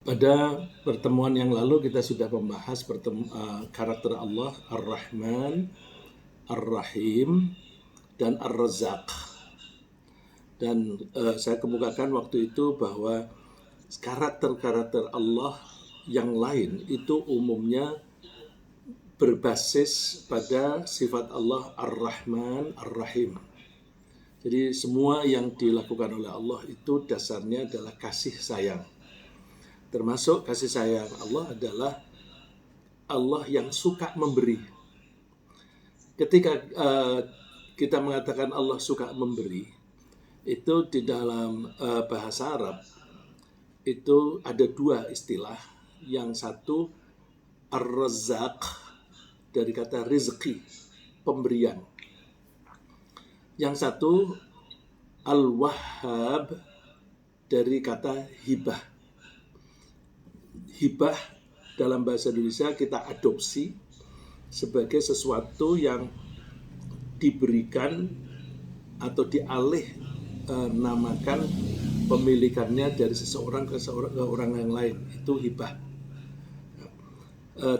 Pada pertemuan yang lalu kita sudah membahas karakter Allah Ar-Rahman, Ar-Rahim, dan Ar-Razzaq. Dan saya kemukakan waktu itu bahwa karakter-karakter Allah yang lain itu umumnya berbasis pada sifat Allah Ar-Rahman, Ar-Rahim. Jadi semua yang dilakukan oleh Allah itu dasarnya adalah kasih sayang. Termasuk kasih sayang Allah adalah Allah yang suka memberi. Ketika kita mengatakan Allah suka memberi, itu di dalam bahasa Arab itu ada dua istilah. Yang satu Ar-Razzaq dari kata rizki, pemberian. Yang satu Al-Wahhab dari kata hibah. Hibah dalam bahasa Indonesia kita adopsi sebagai sesuatu yang diberikan atau dialih namakan pemilikannya dari seseorang ke orang yang lain, itu hibah.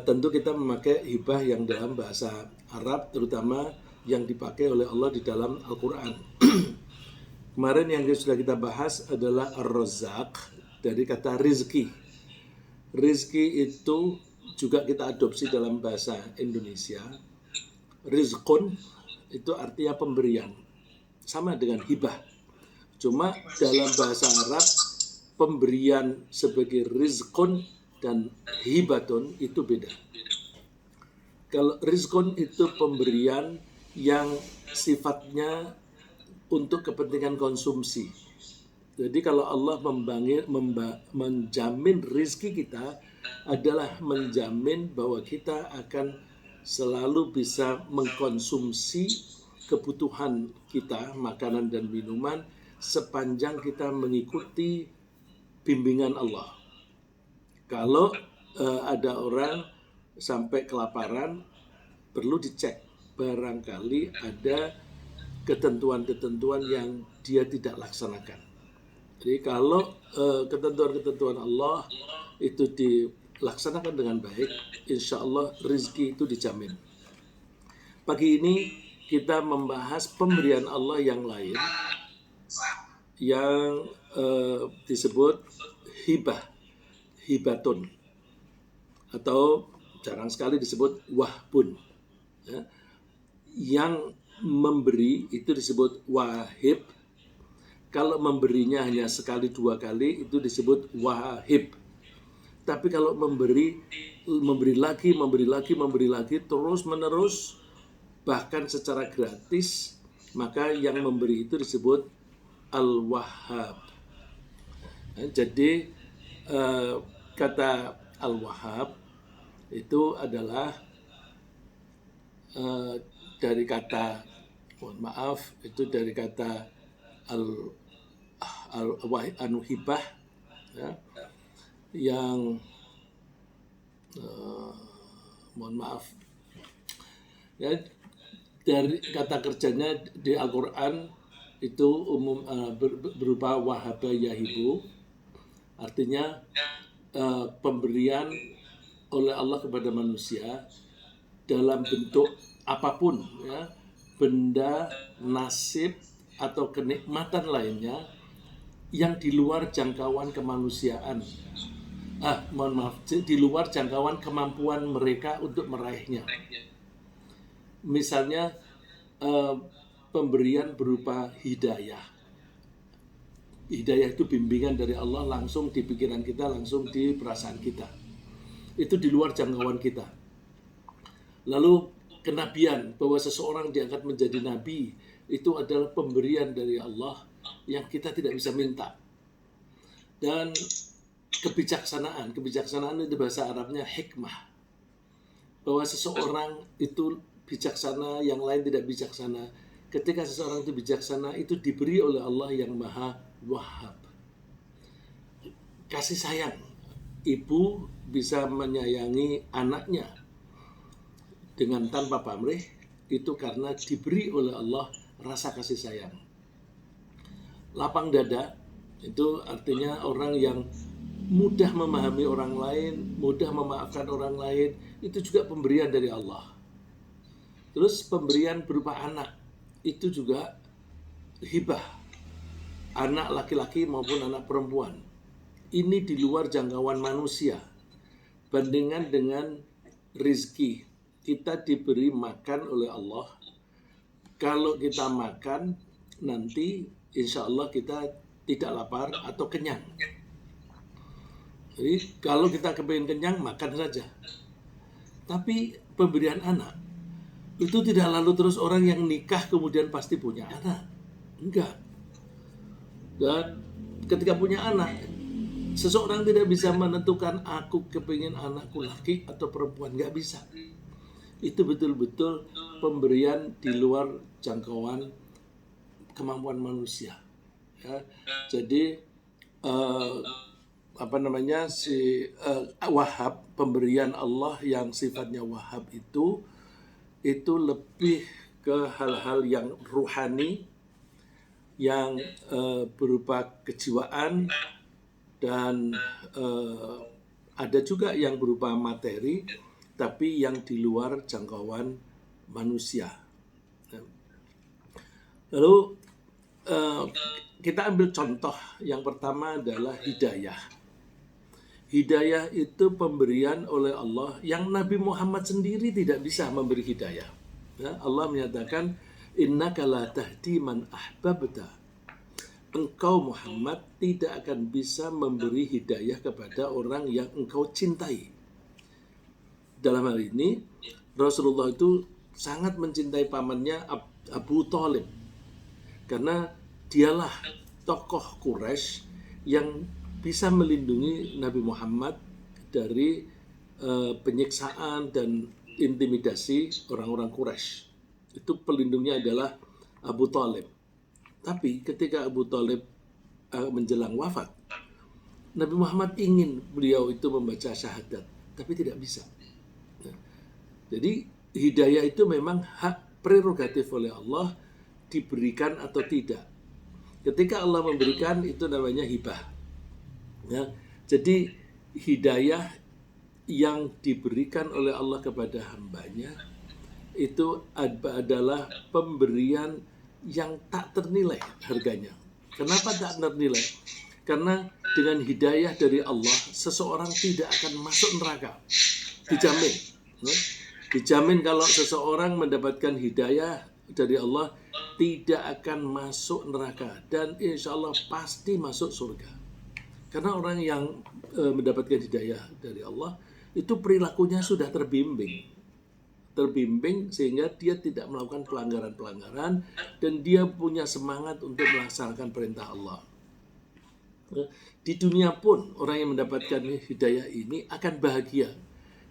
Tentu kita memakai hibah yang dalam bahasa Arab, terutama yang dipakai oleh Allah di dalam Al-Quran. Kemarin yang sudah kita bahas adalah Ar-Razzaq dari kata rizki. Rizki itu juga kita adopsi dalam bahasa Indonesia. Rizqun itu artinya pemberian, sama dengan hibah. Cuma dalam bahasa Arab pemberian sebagai rizqun dan hibatun itu beda. Kalau rizqun itu pemberian yang sifatnya untuk kepentingan konsumsi. Jadi kalau Allah menjamin rizki kita adalah menjamin bahwa kita akan selalu bisa mengkonsumsi kebutuhan kita, makanan dan minuman, sepanjang kita mengikuti bimbingan Allah. Kalau ada orang sampai kelaparan, perlu dicek, barangkali ada ketentuan-ketentuan yang dia tidak laksanakan. Jadi kalau ketentuan-ketentuan Allah itu dilaksanakan dengan baik, insya Allah rezeki itu dijamin. Pagi ini kita membahas pemberian Allah yang lain yang disebut hibah, hibatun, atau jarang sekali disebut wahbun. Ya. Yang memberi itu disebut wahib. Kalau memberinya hanya sekali dua kali itu disebut wahib. Tapi kalau memberi lagi terus menerus, bahkan secara gratis, maka yang memberi itu disebut al-wahhab. Jadi kata al-wahhab itu adalah dari kata, dari kata hibah, ya, yang ya, dari kata kerjanya di Al-Quran itu umum berupa wahaba yahibu, artinya pemberian oleh Allah kepada manusia dalam bentuk apapun, ya, benda, nasib, atau kenikmatan lainnya yang di luar jangkauan kemanusiaan. Di luar jangkauan kemampuan mereka untuk meraihnya. Misalnya pemberian berupa hidayah. Hidayah itu bimbingan dari Allah langsung di pikiran kita, langsung di perasaan kita. Itu di luar jangkauan kita. Lalu kenabian, bahwa seseorang diangkat menjadi nabi, itu adalah pemberian dari Allah yang kita tidak bisa minta. Dan kebijaksanaan itu bahasa Arabnya hikmah, bahwa seseorang itu bijaksana, yang lain tidak bijaksana. Ketika seseorang itu bijaksana, itu diberi oleh Allah yang maha wahhab. Kasih sayang, ibu bisa menyayangi anaknya dengan tanpa pamrih, itu karena diberi oleh Allah rasa kasih sayang. Lapang dada itu artinya orang yang mudah memahami orang lain, mudah memaafkan orang lain, itu juga pemberian dari Allah. Terus pemberian berupa anak, itu juga hibah, anak laki-laki maupun anak perempuan. Ini di luar jangkauan manusia. Bandingkan dengan rizki, kita diberi makan oleh Allah. Kalau kita makan, nanti insya Allah kita tidak lapar atau kenyang. Jadi kalau kita kepingin kenyang, makan saja. Tapi pemberian anak, itu tidak lalu terus orang yang nikah kemudian pasti punya anak. Enggak. Dan ketika punya anak, seseorang tidak bisa menentukan aku kepingin anakku laki atau perempuan. Enggak bisa. Itu betul-betul pemberian di luar jangkauan kemampuan manusia. Ya. Jadi Wahab, pemberian Allah yang sifatnya Wahab itu lebih ke hal-hal yang ruhani, yang berupa kejiwaan, dan ada juga yang berupa materi, tapi yang di luar jangkauan manusia. Lalu kita ambil contoh yang pertama adalah hidayah. Hidayah itu pemberian oleh Allah yang Nabi Muhammad sendiri tidak bisa memberi hidayah. Ya, Allah menyatakan, innaka la tahdi man ahbabta. Engkau Muhammad tidak akan bisa memberi hidayah kepada orang yang engkau cintai. Dalam hal ini, Rasulullah itu sangat mencintai pamannya Abu Thalib. Karena dialah tokoh Quraisy yang bisa melindungi Nabi Muhammad dari penyiksaan dan intimidasi orang-orang Quraisy. Itu pelindungnya adalah Abu Thalib. Tapi ketika Abu Thalib menjelang wafat, Nabi Muhammad ingin beliau itu membaca syahadat, tapi tidak bisa. Jadi hidayah itu memang hak prerogatif oleh Allah, diberikan atau tidak. Ketika Allah memberikan, itu namanya hibah. Ya, jadi hidayah yang diberikan oleh Allah kepada hambanya itu adalah pemberian yang tak ternilai harganya. Kenapa tak ternilai? Karena dengan hidayah dari Allah, seseorang tidak akan masuk neraka. Dijamin. Ya. Dijamin kalau seseorang mendapatkan hidayah dari Allah, tidak akan masuk neraka. Dan insya Allah pasti masuk surga. Karena orang yang mendapatkan hidayah dari Allah, itu perilakunya sudah terbimbing sehingga dia tidak melakukan pelanggaran-pelanggaran, dan dia punya semangat untuk melaksanakan perintah Allah. Di dunia pun orang yang mendapatkan hidayah ini akan bahagia,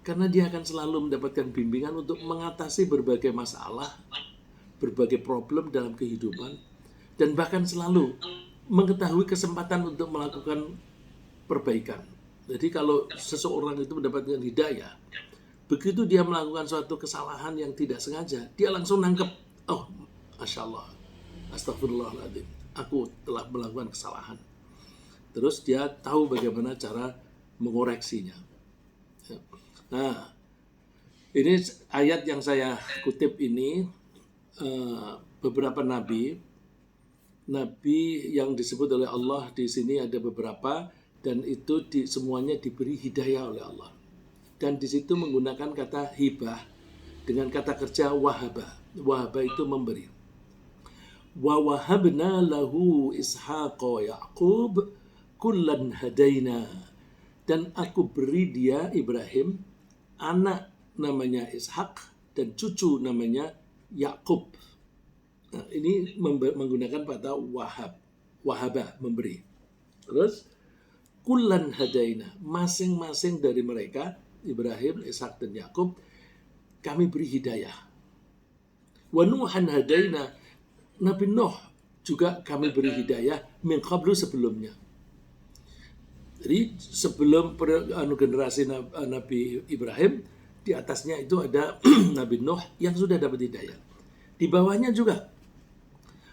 karena dia akan selalu mendapatkan bimbingan untuk mengatasi berbagai masalah, berbagai problem dalam kehidupan, dan bahkan selalu mengetahui kesempatan untuk melakukan perbaikan. Jadi kalau seseorang itu mendapatkan hidayah, begitu dia melakukan suatu kesalahan yang tidak sengaja, dia langsung nangkep, oh, Masya Allah, astagfirullahaladzim, aku telah melakukan kesalahan. Terus dia tahu bagaimana cara mengoreksinya. Nah, ini ayat yang saya kutip ini, beberapa nabi yang disebut oleh Allah di sini ada beberapa, dan itu semuanya diberi hidayah oleh Allah. Dan di situ menggunakan kata hibah dengan kata kerja wahaba. Wahaba itu memberi. Wa wahabna lahu ishaqa Yaqub kullan hadaina. Dan aku beri dia Ibrahim anak namanya Ishak dan cucu namanya Yakub. Nah, ini menggunakan kata wahaba, memberi. Terus kullan hadaina, masing-masing dari mereka, Ibrahim, Ishak dan Yakub, kami beri hidayah. Wa Nuhan hadaina, Nabi Nuh juga kami beri hidayah min qablu, sebelumnya. Jadi sebelum generasi Nabi Ibrahim, di atasnya itu ada Nabi Nuh yang sudah dapat hidayah. Di bawahnya juga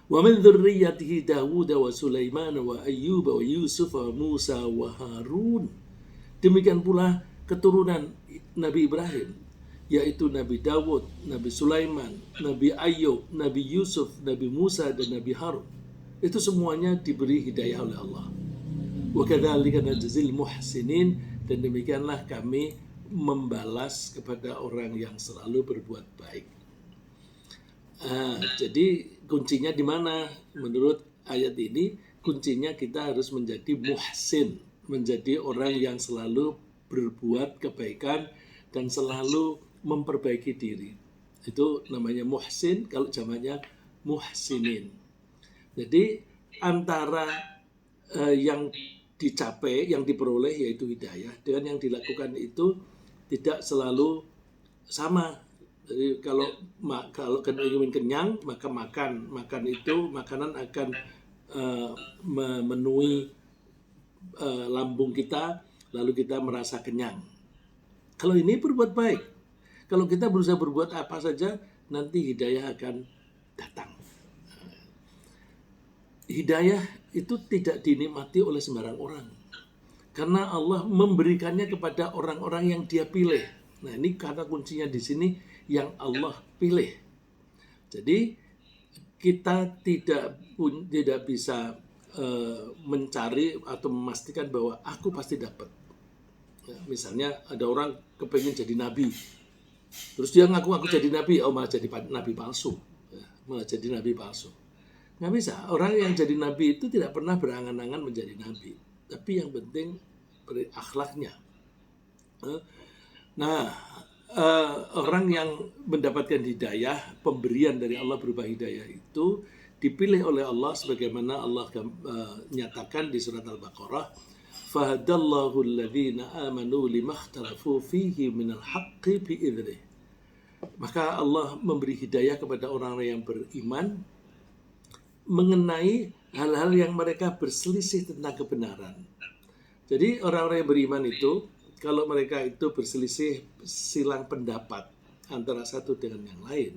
Wa min dzurriyyatihi Dawud wa Sulaiman wa Ayyub wa Yusuf wa Musa wa Harun. Demikian pula keturunan Nabi Ibrahim, yaitu Nabi Dawud, Nabi Sulaiman, Nabi Ayyub, Nabi Yusuf, Nabi Musa, dan Nabi Harun. Itu semuanya diberi hidayah oleh Allah. Wa kadzalika najzil muhsinin, dan demikianlah kami membalas kepada orang yang selalu berbuat baik. Jadi kuncinya di mana? Menurut ayat ini, kuncinya kita harus menjadi muhsin, menjadi orang yang selalu berbuat kebaikan dan selalu memperbaiki diri. Itu namanya muhsin, kalau zamannya muhsinin. Jadi antara yang dicapai, yang diperoleh yaitu hidayah, dengan yang dilakukan itu tidak selalu sama. Jadi kalau ingin kenyang, maka makan itu makanan akan memenuhi lambung kita, lalu kita merasa kenyang. Kalau ini berbuat baik, kalau kita berusaha berbuat apa saja, nanti hidayah akan datang. Hidayah itu tidak dinikmati oleh sembarang orang, karena Allah memberikannya kepada orang-orang yang Dia pilih. Nah, ini kata kuncinya di sini, yang Allah pilih. Jadi kita tidak bisa mencari atau memastikan bahwa aku pasti dapat. Ya, misalnya ada orang kepengen jadi nabi, terus dia ngaku jadi nabi, malah jadi nabi palsu, malah jadi nabi palsu. Nggak bisa. Orang yang jadi nabi itu tidak pernah berangan-angan menjadi nabi, tapi yang penting berakhlaknya. Nah, orang yang mendapatkan hidayah, pemberian dari Allah berupa hidayah itu dipilih oleh Allah sebagaimana Allah nyatakan di surat Al-Baqarah, fahadallahu alladhina amanu limakhtalafu fihi minal haqqi bi'idhnih. Maka Allah memberi hidayah kepada orang-orang yang beriman mengenai hal-hal yang mereka berselisih tentang kebenaran. Jadi orang-orang yang beriman itu, kalau mereka itu berselisih silang pendapat antara satu dengan yang lain,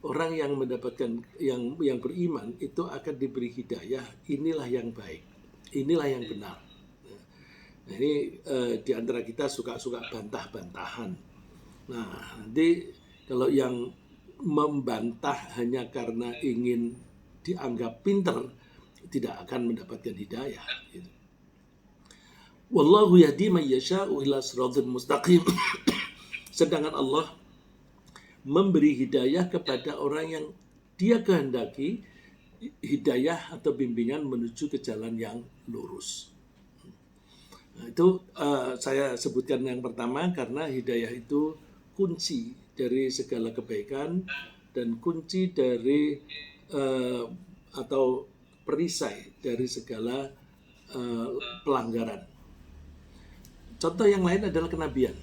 orang yang mendapatkan yang beriman itu akan diberi hidayah, inilah yang baik, inilah yang benar. Nah, ini di antara kita suka-suka bantah-bantahan. Nah, nanti kalau yang membantah hanya karena ingin dianggap pinter, tidak akan mendapatkan hidayah. Gitu. Wallahu yahdi man yasha'u ila siratal mustaqim. Sedangkan Allah memberi hidayah kepada orang yang Dia kehendaki hidayah atau bimbingan menuju ke jalan yang lurus. Nah, itu saya sebutkan yang pertama karena hidayah itu kunci dari segala kebaikan dan kunci dari atau perisai dari segala pelanggaran. Contoh yang lain adalah kenabian.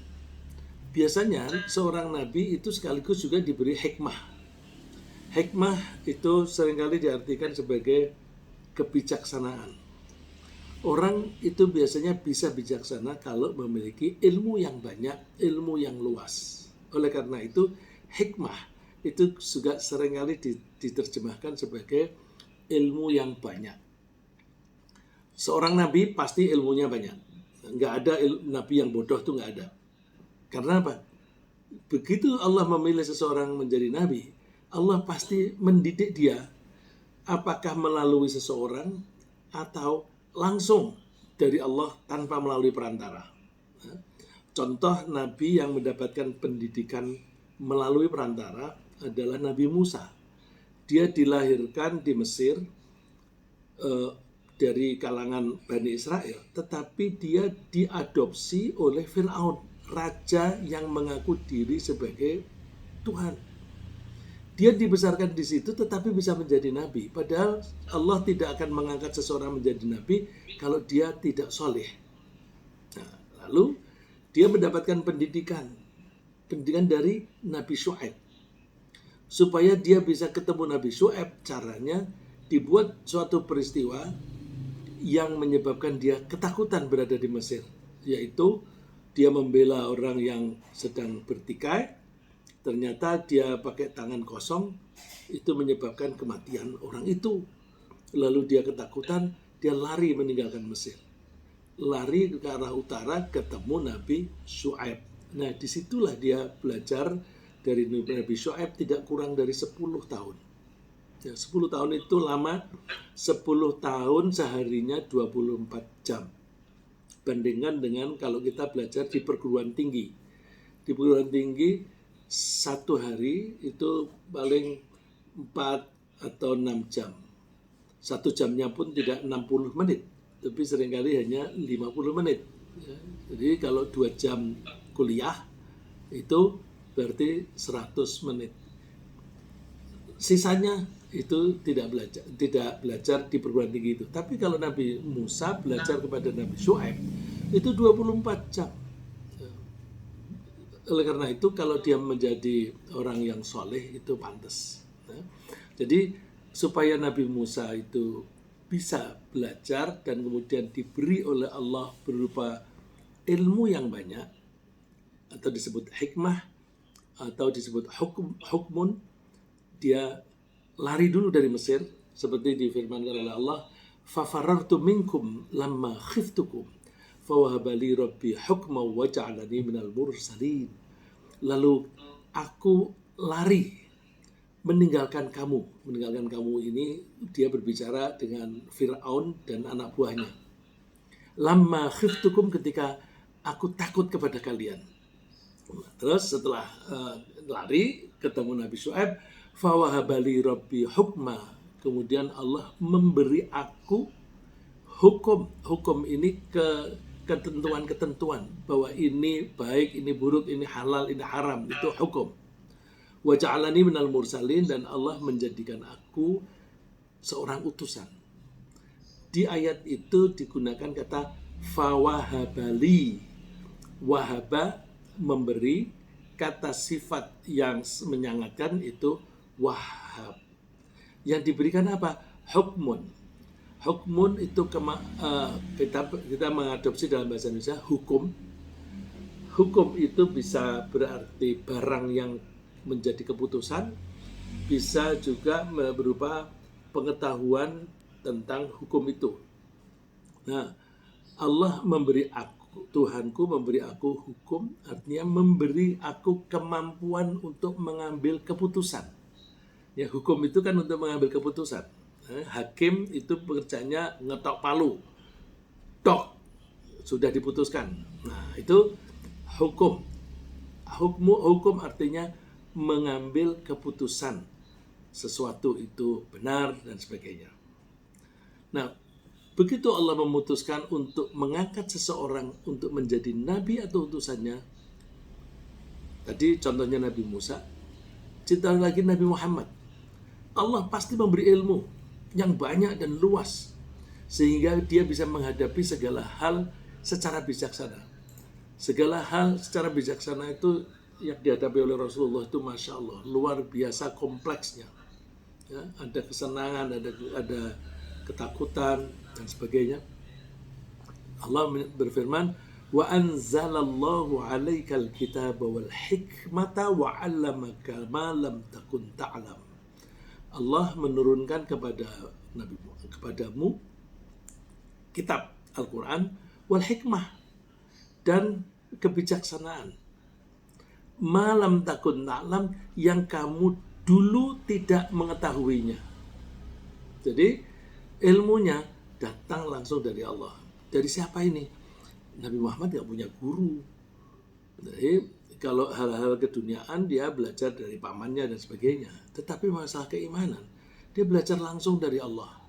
Biasanya seorang nabi itu sekaligus juga diberi hikmah. Hikmah itu seringkali diartikan sebagai kebijaksanaan. Orang itu biasanya bisa bijaksana kalau memiliki ilmu yang banyak, ilmu yang luas. Oleh karena itu, hikmah itu juga seringkali diterjemahkan sebagai ilmu yang banyak. Seorang nabi pasti ilmunya banyak. Nggak ada nabi yang bodoh, tuh nggak ada. Karena apa? Begitu Allah memilih seseorang menjadi nabi, Allah pasti mendidik dia, apakah melalui seseorang atau langsung dari Allah tanpa melalui perantara. Contoh nabi yang mendapatkan pendidikan melalui perantara adalah Nabi Musa. Dia dilahirkan di Mesir dari kalangan Bani Israel, tetapi dia diadopsi oleh Fir'aun, raja yang mengaku diri sebagai Tuhan. Dia dibesarkan di situ tetapi bisa menjadi nabi, padahal Allah tidak akan mengangkat seseorang menjadi nabi kalau dia tidak soleh. Nah, lalu dia mendapatkan pendidikan dari Nabi Syuaib. Supaya dia bisa ketemu Nabi Syuaib, caranya dibuat suatu peristiwa yang menyebabkan dia ketakutan berada di Mesir, yaitu dia membela orang yang sedang bertikai, Ternyata dia pakai tangan kosong, itu menyebabkan kematian orang itu. Lalu dia ketakutan, dia lari meninggalkan Mesir. Lari ke arah utara, ketemu Nabi Syuaib. Nah, disitulah dia belajar dari Nabi Syuaib tidak kurang dari 10 tahun. Ya, 10 tahun itu lama, 10 tahun seharinya 24 jam. Bandingkan dengan kalau kita belajar di perguruan tinggi. Di perguruan tinggi, satu hari itu paling 4 atau 6 jam. Satu jamnya pun tidak 60 menit, tapi seringkali hanya 50 menit. Ya, jadi kalau 2 jam kuliah, itu berarti 100 menit. Sisanya itu tidak belajar di perguruan tinggi itu. Tapi kalau Nabi Musa belajar kepada Nabi Syuaib, itu 24 jam. Oleh karena itu, kalau dia menjadi orang yang soleh, itu pantas. Jadi, supaya Nabi Musa itu bisa belajar dan kemudian diberi oleh Allah berupa ilmu yang banyak, atau disebut hikmah, atau disebut hukmun, dia lari dulu dari Mesir, seperti difirmankan oleh Allah, fafarartu minkum lamma khiftukum fawahabali rabbi hukma wa ja'alani minal mursalin. Lalu aku lari meninggalkan kamu. Meninggalkan kamu ini dia berbicara dengan Fir'aun dan anak buahnya. Lamma khiftukum, ketika aku takut kepada kalian. Terus setelah lari ketemu Nabi Syuaib, fawahabali rabbi hukma, kemudian Allah memberi aku hukum. Hukum ini ketentuan-ketentuan bahwa ini baik, ini buruk, ini halal, ini haram, itu hukum. Wa ja'alani minal mursalin, dan Allah menjadikan aku seorang utusan. Di ayat itu digunakan kata fawahabali. Wahaba memberi, kata sifat yang menyangatkan itu wahab. Yang diberikan apa? Hukmun. Hukmun itu kita mengadopsi dalam bahasa Indonesia hukum. Hukum itu bisa berarti barang yang menjadi keputusan, bisa juga berupa pengetahuan tentang hukum itu. Nah, Allah memberi aku, Tuhanku memberi aku hukum, artinya memberi aku kemampuan untuk mengambil keputusan. Ya, hukum itu kan untuk mengambil keputusan. Hakim itu pekerjaannya ngetok palu, tok, sudah diputuskan. Nah, itu hukum. Hukum artinya mengambil keputusan sesuatu itu benar dan sebagainya. Nah, begitu Allah memutuskan untuk mengangkat seseorang untuk menjadi nabi atau utusannya, tadi contohnya Nabi Musa, cerita lagi Nabi Muhammad, Allah pasti memberi ilmu yang banyak dan luas sehingga dia bisa menghadapi segala hal secara bijaksana. Segala hal secara bijaksana itu yang dihadapi oleh Rasulullah itu Masya Allah, luar biasa kompleksnya. Ya, ada kesenangan, ada ketakutan dan sebagainya. Allah berfirman, wa anzalallahu 'alaikal kitaba wal hikmata wa 'allamaka ma lam takun ta'lam. Allah menurunkan kepadamu kitab Al-Quran wal hikmah dan kebijaksanaan. Malam takun ta'lam, yang kamu dulu tidak mengetahuinya. Jadi ilmunya datang langsung dari Allah. Dari siapa ini? Nabi Muhammad tidak punya guru. Jadi kalau hal-hal keduniaan dia belajar dari pamannya dan sebagainya. Tetapi masalah keimanan dia belajar langsung dari Allah.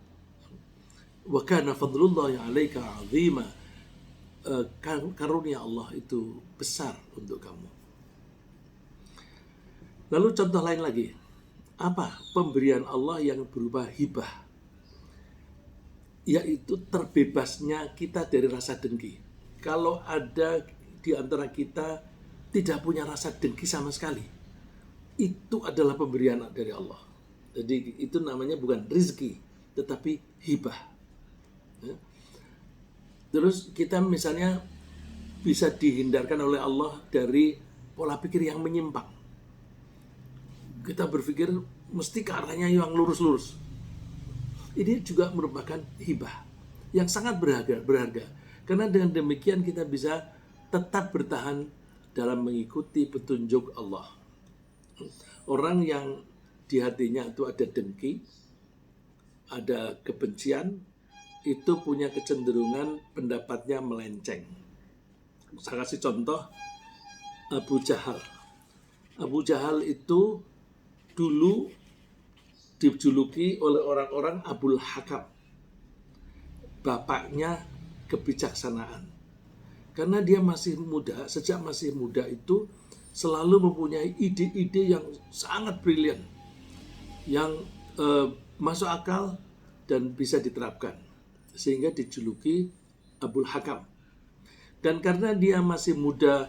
Wa kana fadlullahi 'alaika 'azima. Karunia Allah itu besar untuk kamu. Lalu contoh lain lagi, apa pemberian Allah yang berupa hibah, yaitu terbebasnya kita dari rasa dengki. Kalau ada di antara kita tidak punya rasa dengki sama sekali, itu adalah pemberian dari Allah. Jadi itu namanya bukan rezeki, tetapi hibah. Ya. Terus kita misalnya bisa dihindarkan oleh Allah dari pola pikir yang menyimpang. Kita berpikir mesti ke arahnya yang lurus-lurus. Ini juga merupakan hibah yang sangat berharga. Karena dengan demikian kita bisa tetap bertahan dalam mengikuti petunjuk Allah. Orang yang di hatinya itu ada dengki, ada kebencian, itu punya kecenderungan pendapatnya melenceng. Saya kasih contoh Abu Jahal. Abu Jahal itu dulu dijuluki oleh orang-orang Abul Hakam, bapaknya kebijaksanaan. Karena dia masih muda, sejak masih muda itu selalu mempunyai ide-ide yang sangat brilian, yang masuk akal dan bisa diterapkan, sehingga dijuluki Abul Hakam. Dan karena dia masih muda,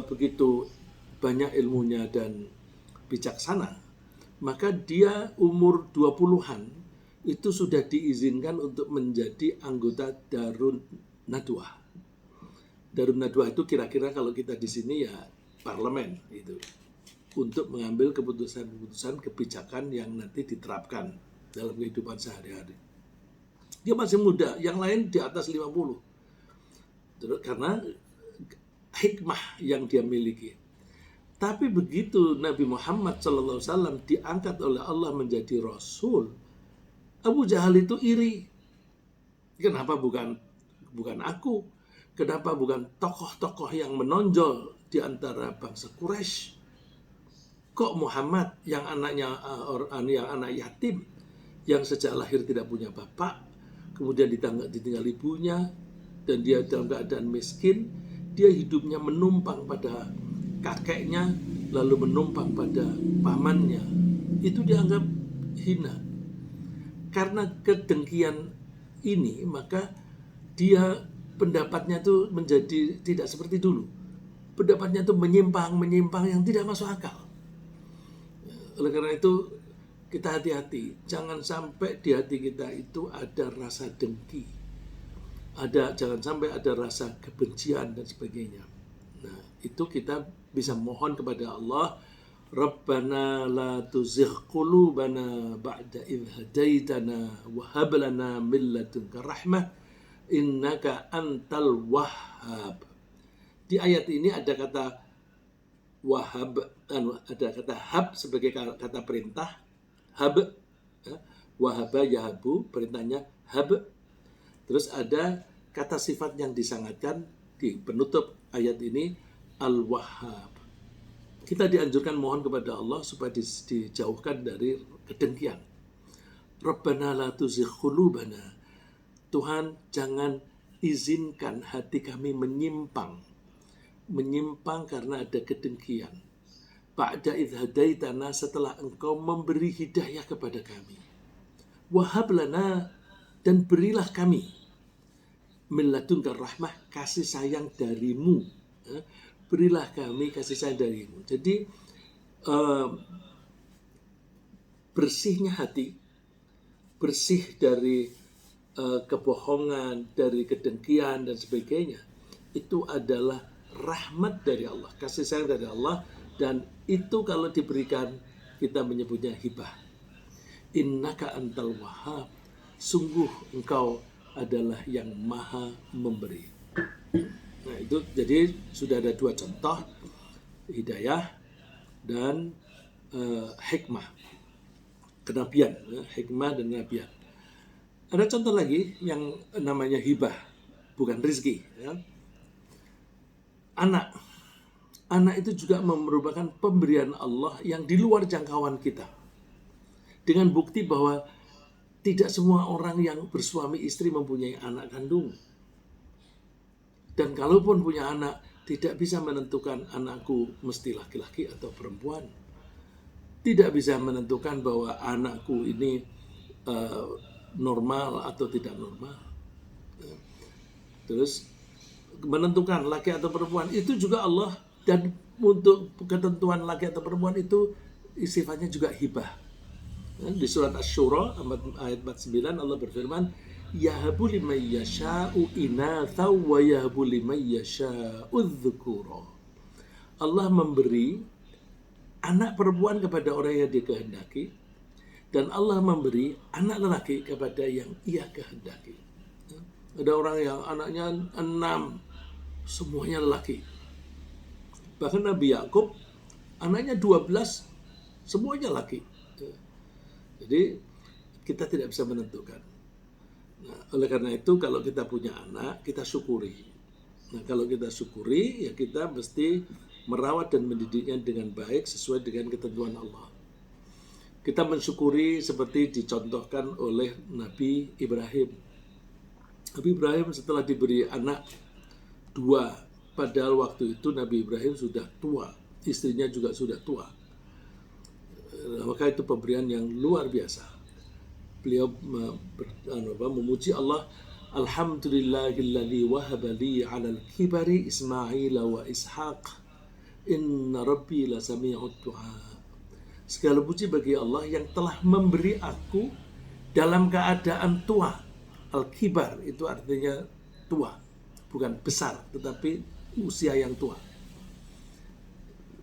begitu banyak ilmunya dan bijaksana, maka dia umur 20-an itu sudah diizinkan untuk menjadi anggota Darun Nadwah. Darun Nadwah itu kira-kira kalau kita di sini ya parlemen itu, untuk mengambil keputusan-keputusan kebijakan yang nanti diterapkan dalam kehidupan sehari-hari. Dia masih muda, yang lain di atas 50. Karena hikmah yang dia miliki. Tapi begitu Nabi Muhammad SAW diangkat oleh Allah menjadi Rasul, Abu Jahal itu iri. Kenapa bukan aku? Kenapa bukan tokoh-tokoh yang menonjol di antara bangsa Quraisy? Kok Muhammad yang anak yatim, yang sejak lahir tidak punya bapak, kemudian ditinggal ibunya, dan dia dalam keadaan miskin, dia hidupnya menumpang pada kakeknya, lalu menumpang pada pamannya, itu dianggap hina. Karena kedengkian ini, maka dia pendapatnya itu menjadi tidak seperti dulu. Pendapatnya itu menyimpang yang tidak masuk akal. Oleh karena itu kita hati-hati, jangan sampai di hati kita itu ada rasa dengki, jangan sampai ada rasa kebencian dan sebagainya. Nah, itu kita bisa mohon kepada Allah, Rabbana la tuzigh qulubana ba'da idh hadaitana wa hab lana min ladunka rahmah innaka antal wahhab. Di ayat ini ada kata wahab, ada kata hab sebagai kata perintah, hab, wahaba yahabu, perintahnya hab. Terus ada kata sifat yang disangatkan di penutup ayat ini, al-wahhab. Kita dianjurkan mohon kepada Allah supaya dijauhkan dari kedengkian. Rabbana la tuzigh qulubana. Tuhan, jangan izinkan hati kami menyimpang karena ada kedengkian. Ba'da idh hadaitana, setelah engkau memberi hidayah kepada kami. Wahab lana, dan berilah kami min ladunka rahmah, kasih sayang darimu. Berilah kami kasih sayang darimu. Jadi bersihnya hati, bersih dari kebohongan, dari kedengkian dan sebagainya, itu adalah rahmat dari Allah, kasih sayang dari Allah. Dan itu kalau diberikan, kita menyebutnya hibah. Innaka antal wahhab, sungguh engkau adalah yang maha memberi. Nah, itu jadi sudah ada dua contoh, hidayah dan hikmah, kenabian, hikmah dan kenabian. Ada contoh lagi yang namanya hibah, bukan rizki. Ya. Anak itu juga merupakan pemberian Allah yang di luar jangkauan kita. Dengan bukti bahwa tidak semua orang yang bersuami istri mempunyai anak kandung. Dan kalaupun punya anak, tidak bisa menentukan anakku mesti laki-laki atau perempuan. Tidak bisa menentukan bahwa anakku ini normal atau tidak normal. Terus menentukan laki atau perempuan itu juga Allah, dan untuk ketentuan laki atau perempuan itu sifatnya juga hibah. Di surat Asy-Syura ayat 49 Allah berfirman, yahabu liman yasha'u inatha wa yahabu liman yasha'u dzukura. Allah memberi anak perempuan kepada orang yang dia kehendaki, dan Allah memberi anak lelaki kepada yang ia kehendaki. Ada orang yang anaknya 6, semuanya lelaki. Bahkan Nabi Yakub anaknya 12, semuanya laki. Jadi kita tidak bisa menentukan. Nah, oleh karena itu kalau kita punya anak, kita syukuri. Nah, kalau kita syukuri, ya kita mesti merawat dan mendidiknya dengan baik sesuai dengan ketentuan Allah. Kita mensyukuri seperti dicontohkan oleh Nabi Ibrahim. Nabi Ibrahim setelah diberi anak 2, padahal waktu itu Nabi Ibrahim sudah tua, istrinya juga sudah tua. Maka itu pemberian yang luar biasa. Beliau memuji Allah, Alhamdulillahilladzi wahaba li 'alal kibari Ismail wa Ishaq. Inna rabbi lasami'ud du'a. Segala puji bagi Allah yang telah memberi aku dalam keadaan tua. Al-kibar itu artinya tua, bukan besar, tetapi usia yang tua.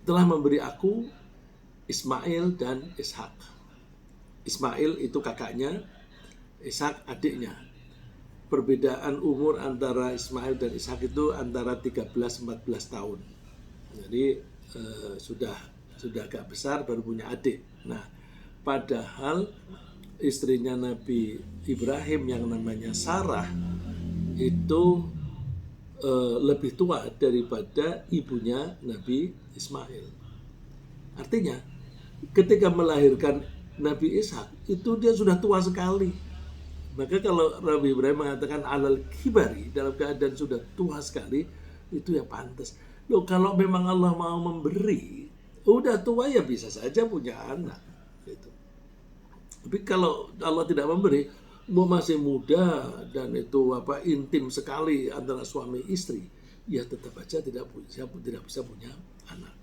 Telah memberi aku Ismail dan Ishak. Ismail itu kakaknya, Ishak adiknya. Perbedaan umur antara Ismail dan Ishak itu antara 13-14 tahun. Jadi sudah agak besar, baru punya adik. Nah, padahal istrinya Nabi Ibrahim yang namanya Sarah itu lebih tua daripada ibunya Nabi Ismail. Artinya, ketika melahirkan Nabi Ishak, itu dia sudah tua sekali. Maka kalau Nabi Ibrahim mengatakan alal kibari, dalam keadaan sudah tua sekali, itu ya pantas. Loh, kalau memang Allah mau memberi, udah tua ya bisa saja punya anak. Gitu. Tapi kalau Allah tidak memberi, mau masih muda dan itu intim sekali antara suami istri, ya tetap aja tidak bisa punya anak.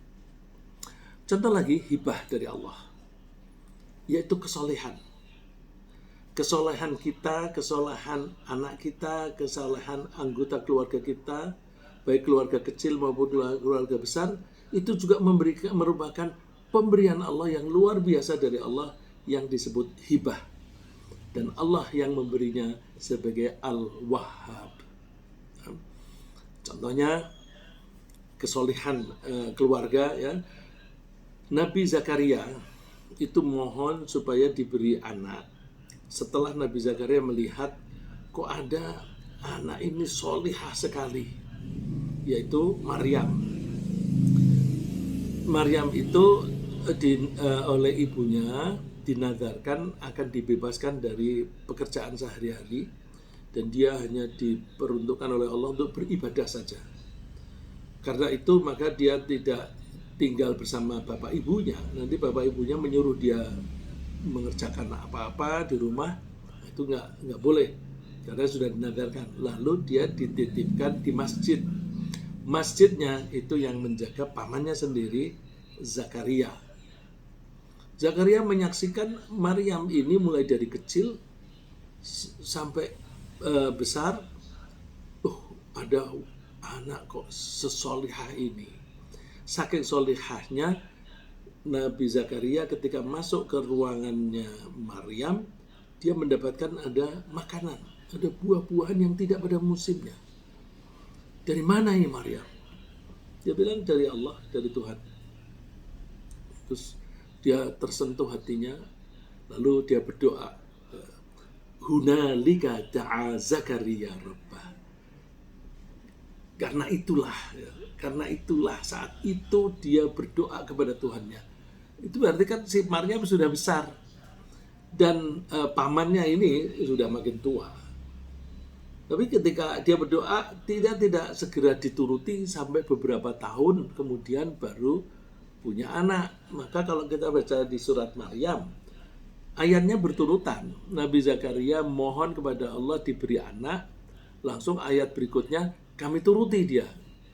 Contoh lagi hibah dari Allah, yaitu kesolehan. Kesolehan kita, kesolehan anak kita, kesolehan anggota keluarga kita, baik keluarga kecil maupun keluarga besar, itu juga merupakan pemberian Allah yang luar biasa dari Allah yang disebut hibah. Dan Allah yang memberinya sebagai Al-Wahhab. Contohnya kesolehan keluarga, ya. Nabi Zakaria itu mohon supaya diberi anak. Setelah Nabi Zakaria melihat kok ada anak ini solihah sekali, yaitu Maryam. Maryam itu oleh ibunya dinadarkan akan dibebaskan dari pekerjaan sehari-hari, dan dia hanya diperuntukkan oleh Allah untuk beribadah saja. Karena itu maka dia tidak tinggal bersama bapak ibunya. Nanti bapak ibunya menyuruh dia mengerjakan apa-apa di rumah, itu nggak boleh karena sudah dinadarkan. Lalu dia dititipkan di masjid. Masjidnya itu yang menjaga pamannya sendiri, Zakaria. Zakaria menyaksikan Maryam ini mulai dari kecil sampai besar. Ada anak kok sesolihah ini. Saking solihahnya, Nabi Zakaria ketika masuk ke ruangannya Maryam, dia mendapatkan ada makanan, ada buah-buahan yang tidak pada musimnya. Dari mana ini Maryam? Dia bilang dari Allah, dari Tuhan. Terus dia tersentuh hatinya, lalu dia berdoa. Hunalika da'a Zakaria Rabbah. Karena itulah saat itu dia berdoa kepada Tuhannya. Itu berarti kan si Maryam sudah besar dan pamannya ini sudah makin tua. Tapi ketika dia berdoa tidak segera dituruti sampai beberapa tahun kemudian baru punya anak. Maka kalau kita baca di surat Maryam, ayatnya berturutan. Nabi Zakaria mohon kepada Allah diberi anak, langsung ayat berikutnya kami turuti dia.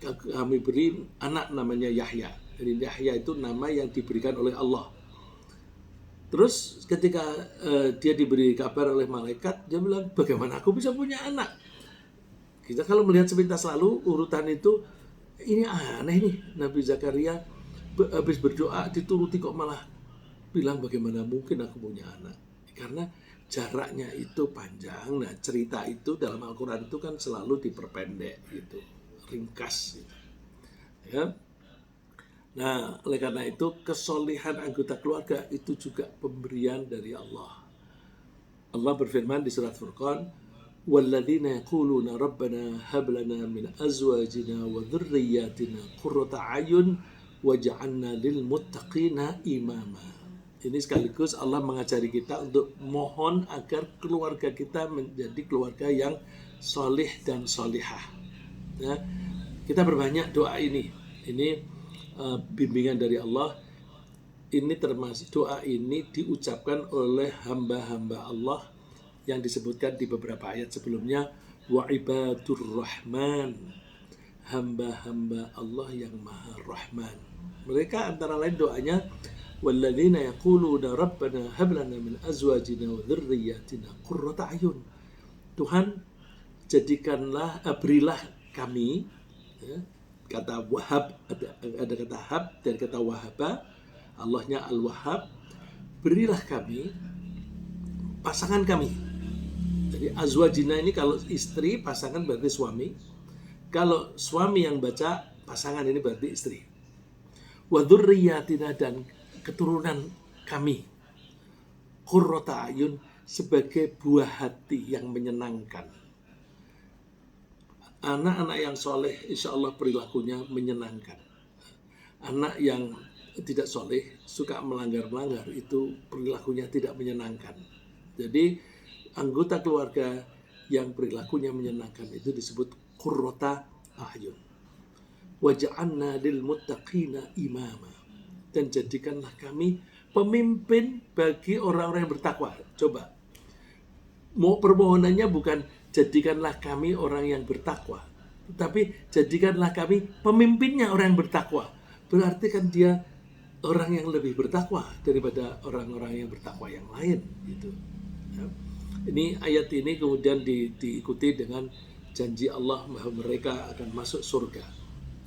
Kami beri anak namanya Yahya. Jadi Yahya itu nama yang diberikan oleh Allah. Terus ketika dia diberi kabar oleh malaikat, dia bilang, bagaimana aku bisa punya anak? Kita kalau melihat sepintas lalu urutan itu, ini aneh nih. Nabi Zakaria habis berdoa dituruti kok malah bilang bagaimana mungkin aku punya anak. Karena jaraknya itu panjang. Nah, cerita itu dalam Al-Quran itu kan selalu diperpendek gitu, ringkas gitu. Ya. Nah, oleh karena itu kesolehan anggota keluarga itu juga pemberian dari Allah. Allah berfirman di surat Furqan, "Walladzina yaquluna rabbana hab lana min azwajina wa dzurriyyatina qurrata a'yun waj'alna lil muttaqina imama." Ini sekaligus Allah mengajari kita untuk mohon agar keluarga kita menjadi keluarga yang solih dan solihah. Ya, kita berbanyak doa ini. Ini bimbingan dari Allah. Ini termasuk doa ini diucapkan oleh hamba-hamba Allah yang disebutkan di beberapa ayat sebelumnya. Wa ibadur rahman, hamba-hamba Allah yang maha rahman. Mereka antara lain doanya, walladzina yaquluna rabbana hab lana min azwajina wa dzurriyyatina qurrata a'yun. Tuhan, jadikanlah, berilah kami, ya, kata wahab, ada kata hab dan kata wahaba, Allahnya al-wahhab, berilah kami pasangan kami. Jadi azwajina ini kalau istri, pasangan berarti suami. Kalau suami yang baca, pasangan ini berarti istri. Wa dzurriyyatina, dan keturunan kami, qurrata ayun, sebagai buah hati yang menyenangkan. Anak-anak yang soleh insya Allah perilakunya menyenangkan. Anak yang tidak soleh, suka melanggar-melanggar, itu perilakunya tidak menyenangkan. Jadi anggota keluarga yang perilakunya menyenangkan itu disebut qurrata ayun. Waj'alna lil muttaqina imama, dan jadikanlah kami pemimpin bagi orang-orang yang bertakwa. Coba, mau permohonannya bukan jadikanlah kami orang yang bertakwa, tapi jadikanlah kami pemimpinnya orang yang bertakwa. Berarti kan dia orang yang lebih bertakwa daripada orang-orang yang bertakwa yang lain gitu. Ya. Ini ayat ini kemudian diikuti dengan janji Allah bahwa mereka akan masuk surga.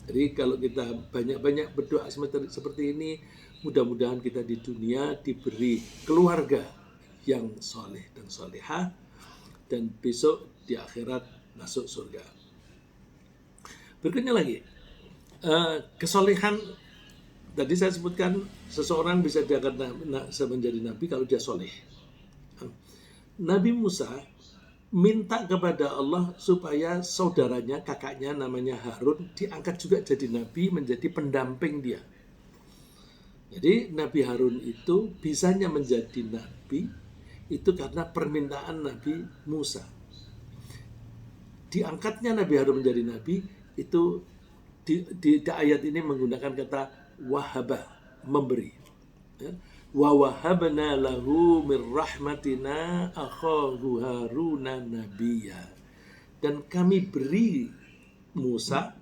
Jadi kalau kita banyak-banyak berdoa seperti ini, mudah-mudahan kita di dunia diberi keluarga yang soleh dan solehah, dan besok di akhirat masuk surga. Berikutnya lagi, kesolehan. Tadi saya sebutkan seseorang bisa diangkat menjadi nabi kalau dia soleh. Nabi Musa minta kepada Allah supaya saudaranya, kakaknya namanya Harun, diangkat juga jadi nabi, menjadi pendamping dia. Jadi Nabi Harun itu bisanya menjadi nabi itu karena permintaan Nabi Musa. Diangkatnya Nabi Harun menjadi nabi itu di ayat ini menggunakan kata wahabah, memberi. Ya. Wa wahabna lahu min rahmatina akhahu Haruna nabiyya. Dan kami beri Musa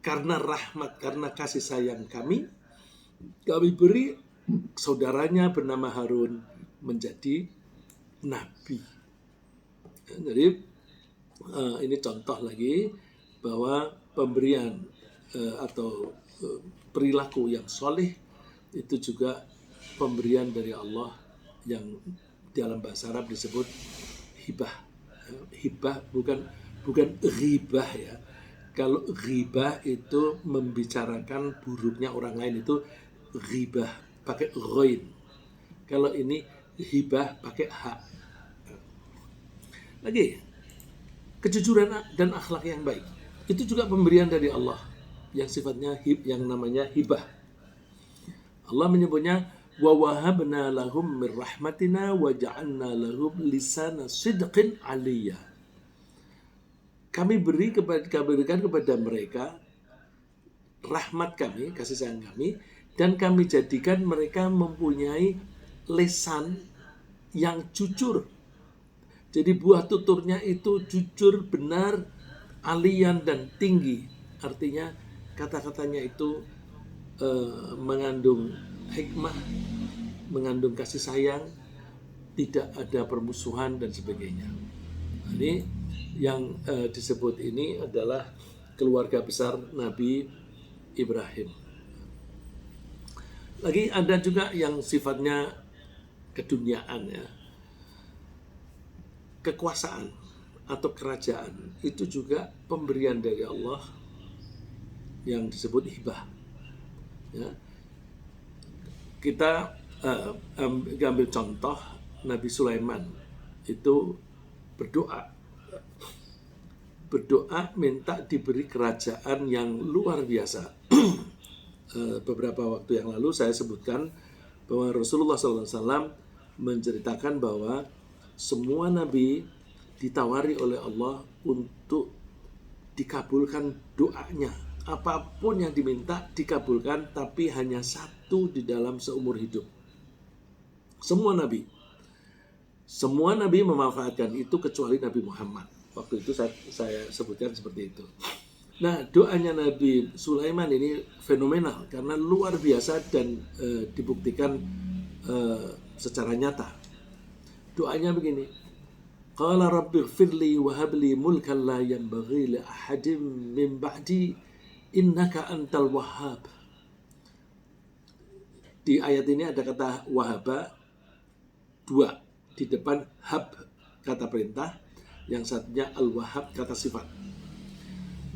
karena rahmat, karena kasih sayang kami beri saudaranya bernama Harun menjadi nabi. Jadi ini contoh lagi bahwa pemberian atau perilaku yang soleh itu juga pemberian dari Allah yang dalam bahasa Arab disebut hibah. Hibah bukan ghibah ya. Kalau ghibah itu membicarakan buruknya orang lain, itu ghibah pakai ghain. Kalau ini hibah pakai ha. Lagi, kejujuran dan akhlak yang baik itu juga pemberian dari Allah yang sifatnya yang namanya hibah. Allah menyebutnya wa wahabna lahum min rahmatina wa ja'alna lahum lisana sidqin aliyya. Kami berikan kepada mereka rahmat kami, kasih sayang kami, dan kami jadikan mereka mempunyai lisan yang jujur. Jadi buah tuturnya itu jujur, benar, aliyan dan tinggi. Artinya kata-katanya itu mengandung hikmah, mengandung kasih sayang, tidak ada permusuhan dan sebagainya. Ini yang disebut ini adalah keluarga besar Nabi Ibrahim. Lagi ada juga yang sifatnya keduniaan ya. Kekuasaan atau kerajaan itu juga pemberian dari Allah yang disebut hibah. Ya. Kita ambil contoh Nabi Sulaiman itu berdoa minta diberi kerajaan yang luar biasa. Beberapa waktu yang lalu saya sebutkan bahwa Rasulullah SAW menceritakan bahwa semua nabi ditawari oleh Allah untuk dikabulkan doanya. Apapun yang diminta dikabulkan, tapi hanya satu di dalam seumur hidup. Semua nabi memanfaatkan itu kecuali Nabi Muhammad. Waktu itu saya sebutkan seperti itu. Nah, doanya Nabi Sulaiman ini fenomenal karena luar biasa dan dibuktikan secara nyata. Doanya begini. Qala rabbighfirli wa habli mulkan la yanbaghi li ahadin min ba'di innaka antal wahhab. Di ayat ini ada kata wahaba dua, di depan hab kata perintah, yang satunya al-wahhab kata sifat.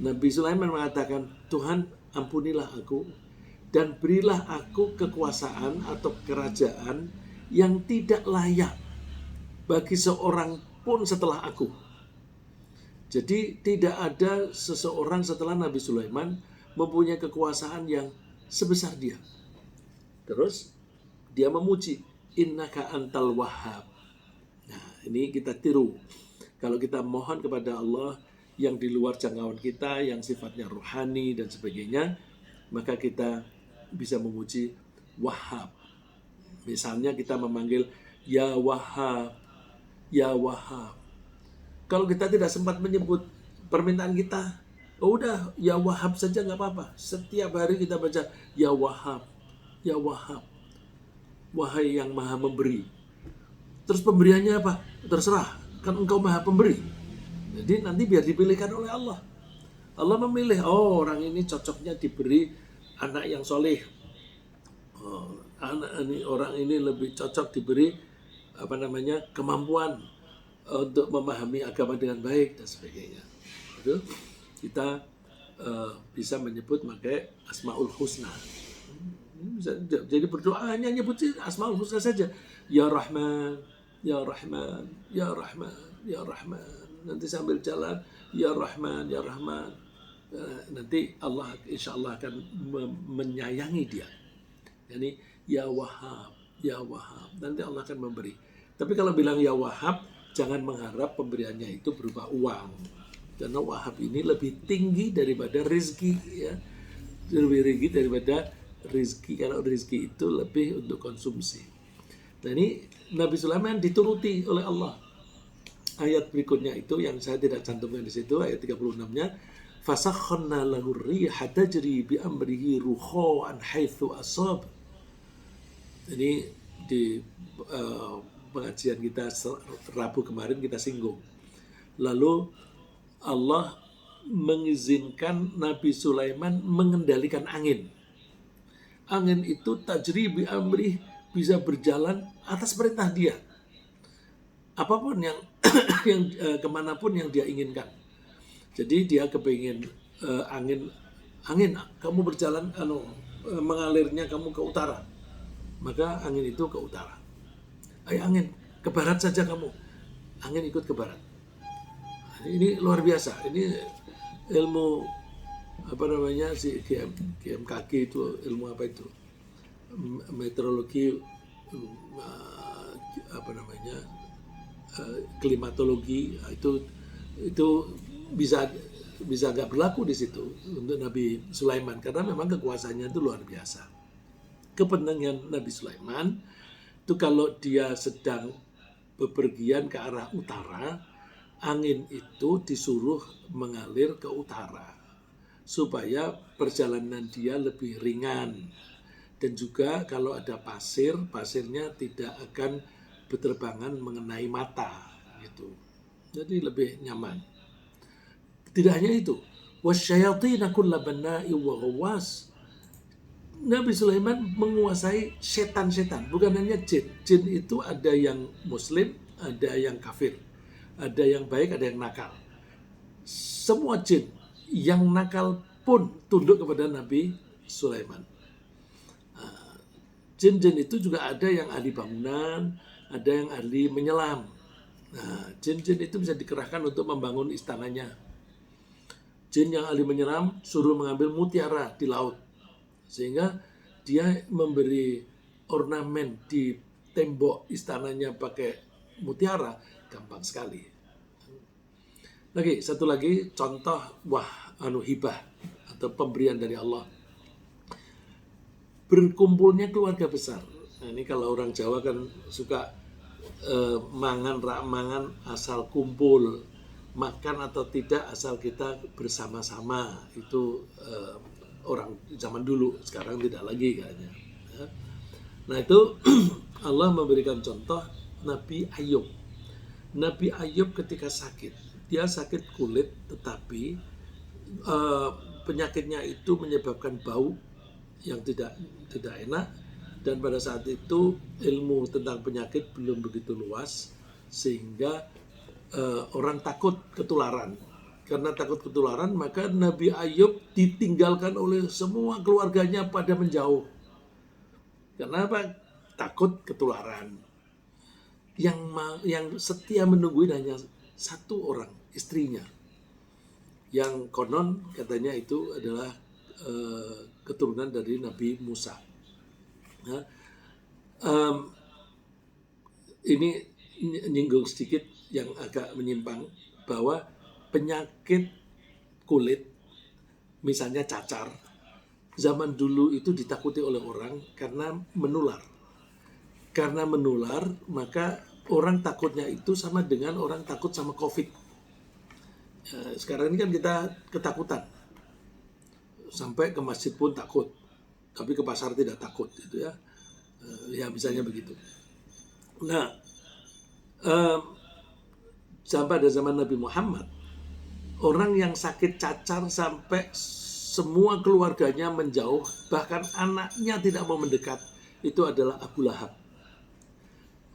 Nabi Sulaiman mengatakan, Tuhan ampunilah aku dan berilah aku kekuasaan atau kerajaan yang tidak layak bagi seorang pun setelah aku. Jadi tidak ada seseorang setelah Nabi Sulaiman mempunyai kekuasaan yang sebesar dia. Terus dia memuji, innaka antal wahhab. Nah, ini kita tiru. Kalau kita mohon kepada Allah yang di luar jangkauan kita, yang sifatnya rohani dan sebagainya, maka kita bisa memuji Wahhab. Misalnya kita memanggil Ya Wahhab, Ya Wahhab. Kalau kita tidak sempat menyebut permintaan kita, oh udah Ya Wahhab saja nggak apa-apa. Setiap hari kita baca Ya Wahhab, Ya Wahhab, wahai yang maha memberi. Terus pemberiannya apa? Terserah, kan engkau maha pemberi. Jadi nanti biar dipilihkan oleh Allah. Allah memilih, oh orang ini cocoknya diberi anak yang soleh. Oh, orang ini lebih cocok diberi kemampuan untuk memahami agama dengan baik dan sebagainya. Itu kita bisa menyebut pakai Asmaul Husna. Jadi berdoa hanya nyebut Asmaul Husna saja. Ya Rahman, Ya Rahman, Ya Rahman, Ya Rahman. Nanti sambil jalan, Ya Rahman, Ya Rahman. Nanti Allah insya Allah akan menyayangi dia. Jadi Ya Wahhab, Ya Wahhab. Nanti Allah akan memberi. Tapi kalau bilang Ya Wahhab, jangan mengharap pemberiannya itu berupa uang. Karena Wahhab ini lebih tinggi daripada rezeki. Ya. Lebih tinggi daripada rezeki. Kalau rezeki itu lebih untuk konsumsi. Nah ini Nabi Sulaiman dituruti oleh Allah. Ayat berikutnya itu yang saya tidak cantumkan di situ, ayat 36-nya, fasakharna lahu riha tajri bi amrihi ruhan haitsu asab. Ini di pengajian kita Rabu kemarin kita singgung. Lalu Allah mengizinkan Nabi Sulaiman mengendalikan angin. Angin itu tajri bi amrih, bisa berjalan atas perintah dia. Apapun yang kemanapun yang dia inginkan. Jadi dia kepingin angin kamu berjalan mengalirnya kamu ke utara, maka angin itu ke utara. Ayo angin ke barat saja kamu, angin ikut ke barat. Ini luar biasa. Ini ilmu si GMKG itu ilmu apa itu, meteorologi klimatologi, itu bisa nggak berlaku di situ untuk Nabi Sulaiman karena memang kekuasaannya itu luar biasa. Kepentingan Nabi Sulaiman itu kalau dia sedang bepergian ke arah utara, angin itu disuruh mengalir ke utara supaya perjalanan dia lebih ringan, dan juga kalau ada pasirnya tidak akan berterbangan mengenai mata gitu. Jadi lebih nyaman. Tidak hanya itu, wasyayatin kulla banna'i wa ghawwas. Nabi Sulaiman menguasai setan-setan, bukan hanya jin. Jin itu ada yang muslim, ada yang kafir, ada yang baik, ada yang nakal. Semua jin yang nakal pun tunduk kepada Nabi Sulaiman. Jin-jin itu juga ada yang ahli bangunan, ada yang ahli menyelam. Nah, jin-jin itu bisa dikerahkan untuk membangun istananya. Jin yang ahli menyelam suruh mengambil mutiara di laut, sehingga dia memberi ornamen di tembok istananya pakai mutiara, gampang sekali. Satu lagi contoh hibah atau pemberian dari Allah. Berkumpulnya keluarga besar. Nah, ini kalau orang Jawa kan suka mangan rak mangan asal kumpul, makan atau tidak asal kita bersama-sama. Itu orang zaman dulu, sekarang tidak lagi kayaknya. Nah itu Allah memberikan contoh Nabi Ayub. Nabi Ayub ketika sakit, dia sakit kulit, tetapi penyakitnya itu menyebabkan bau yang tidak enak, dan pada saat itu ilmu tentang penyakit belum begitu luas, sehingga orang takut ketularan. Karena takut ketularan, maka Nabi Ayub ditinggalkan oleh semua keluarganya pada menjauh. Kenapa? Takut ketularan. Yang setia menungguin hanya satu orang, istrinya. Yang konon katanya itu adalah keturunan dari Nabi Musa. Nah, ini nyinggung sedikit yang agak menyimpang, bahwa penyakit kulit, misalnya cacar, zaman dulu itu ditakuti oleh orang karena menular. Karena menular, maka orang takutnya itu sama dengan orang takut sama COVID. Sekarang ini kan kita ketakutan. Sampai ke masjid pun takut, tapi ke pasar tidak takut, gitu ya. Ya misalnya begitu. Nah, pada zaman Nabi Muhammad, orang yang sakit cacar sampai semua keluarganya menjauh, bahkan anaknya tidak mau mendekat, itu adalah Abu Lahab.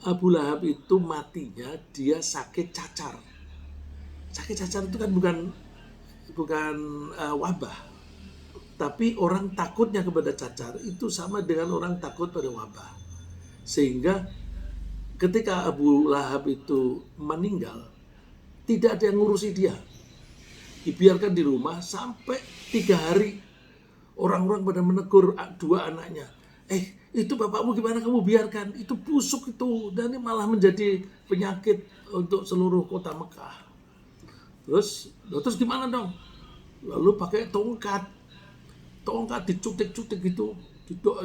Abu Lahab itu matinya dia sakit cacar. Sakit cacar itu kan bukan wabah. Tapi orang takutnya kepada cacar itu sama dengan orang takut pada wabah. Sehingga ketika Abu Lahab itu meninggal, tidak ada yang ngurusi dia. Dibiarkan di rumah sampai 3 hari. Orang-orang pada menegur dua anaknya. Itu bapakmu gimana kamu biarkan? Itu busuk itu. Dan ini malah menjadi penyakit untuk seluruh kota Mekah. Terus gimana dong? Lalu pakai tongkat dicutik-cutik gitu,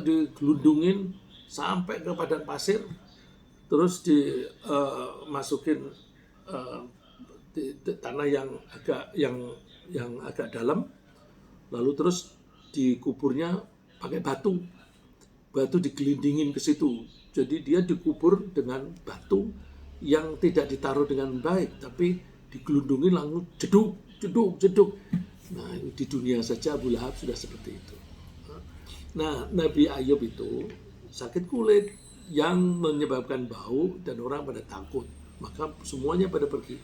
digelundungin sampai ke padang pasir, terus dimasukin di tanah yang agak dalam, lalu terus dikuburnya pakai batu digelindingin ke situ. Jadi dia dikubur dengan batu yang tidak ditaruh dengan baik, tapi digelundungin langsung jeduk. Nah, di dunia saja Abu Lahab sudah seperti itu. Nah, Nabi Ayub itu sakit kulit yang menyebabkan bau dan orang pada takut. Maka semuanya pada pergi.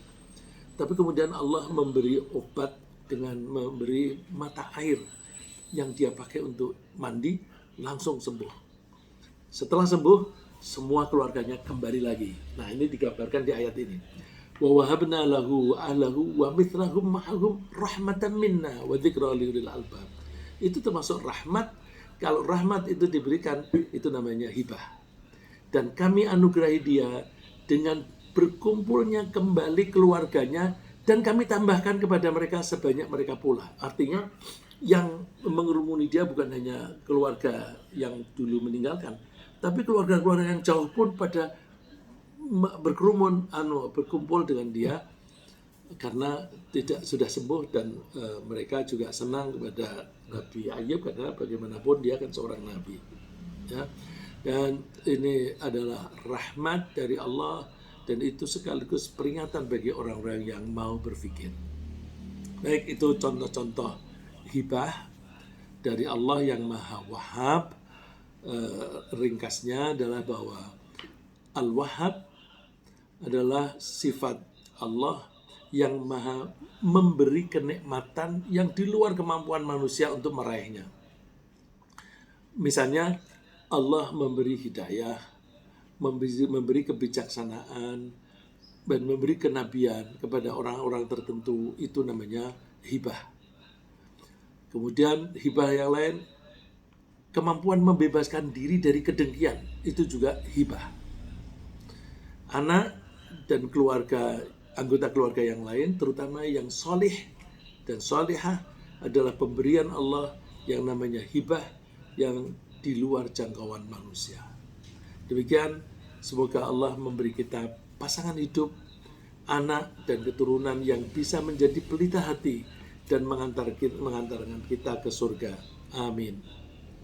Tapi kemudian Allah memberi obat dengan memberi mata air yang dia pakai untuk mandi, langsung sembuh. Setelah sembuh, semua keluarganya kembali lagi. Nah, ini digambarkan di ayat ini. Wa wahabna lahu ahlahu wa mithlahum ma'ahum rahmatan minna wa dzikra liulil albab. Itu termasuk rahmat. Kalau rahmat itu diberikan, itu namanya hibah. Dan kami anugerahi dia dengan berkumpulnya kembali keluarganya, dan kami tambahkan kepada mereka sebanyak mereka pula. Artinya yang mengerumuni dia bukan hanya keluarga yang dulu meninggalkan, tapi keluarga-keluarga yang jauh pun pada berkumpul dengan dia karena sudah sembuh, dan mereka juga senang kepada Nabi Ayub karena bagaimanapun dia kan seorang nabi, ya. Dan ini adalah rahmat dari Allah, dan itu sekaligus peringatan bagi orang-orang yang mau berpikir. Baik, itu contoh-contoh hibah. dari Allah yang Maha Wahhab. Ringkasnya adalah bahwa Al-Wahhab adalah sifat Allah yang maha memberi kenikmatan yang di luar kemampuan manusia untuk meraihnya. Misalnya Allah memberi hidayah, memberi kebijaksanaan, dan memberi kenabian kepada orang-orang tertentu, itu namanya hibah. Kemudian hibah yang lain, kemampuan membebaskan diri dari kedengkian, itu juga hibah. Anak dan keluarga, anggota keluarga yang lain, terutama yang solih dan solihah, adalah pemberian Allah yang namanya hibah yang di luar jangkauan manusia. Demikian, semoga Allah memberi kita pasangan hidup, anak dan keturunan yang bisa menjadi pelita hati dan mengantarkan kita ke surga. Amin.